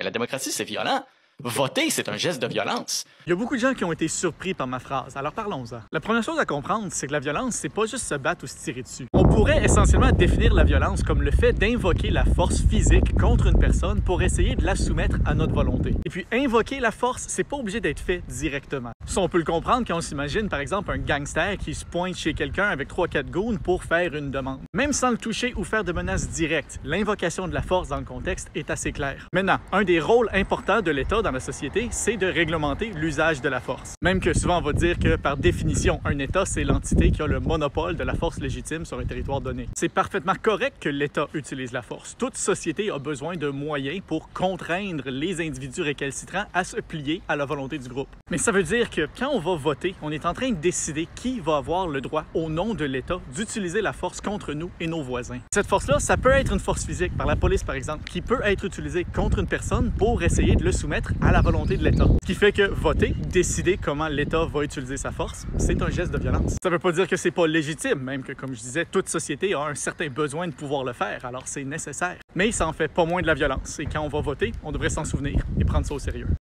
Mais la démocratie, c'est violent. Voter, c'est un geste de violence. Il y a beaucoup de gens qui ont été surpris par ma phrase, alors parlons-en. La première chose à comprendre, c'est que la violence, c'est pas juste se battre ou se tirer dessus. On pourrait essentiellement définir la violence comme le fait d'invoquer la force physique contre une personne pour essayer de la soumettre à notre volonté. Et puis, invoquer la force, c'est pas obligé d'être fait directement. Ça, on peut le comprendre quand on s'imagine, par exemple, un gangster qui se pointe chez quelqu'un avec 3-4 goons pour faire une demande. Même sans le toucher ou faire de menaces directes, l'invocation de la force dans le contexte est assez claire. Maintenant, un des rôles importants de l'État dans la société, c'est de réglementer l'usage de la force. Même que souvent on va dire que par définition, un État, c'est l'entité qui a le monopole de la force légitime sur un territoire donné. C'est parfaitement correct que l'État utilise la force. Toute société a besoin de moyens pour contraindre les individus récalcitrants à se plier à la volonté du groupe. Mais ça veut dire que quand on va voter, on est en train de décider qui va avoir le droit, au nom de l'État, d'utiliser la force contre nous et nos voisins. Cette force-là, ça peut être une force physique, par la police par exemple, qui peut être utilisée contre une personne pour essayer de le soumettre à la volonté de l'État. Ce qui fait que voter, décider comment l'État va utiliser sa force, c'est un geste de violence. Ça veut pas dire que c'est pas légitime, même que, comme je disais, toute société a un certain besoin de pouvoir le faire, alors c'est nécessaire. Mais ça en fait pas moins de la violence, et quand on va voter, on devrait s'en souvenir et prendre ça au sérieux.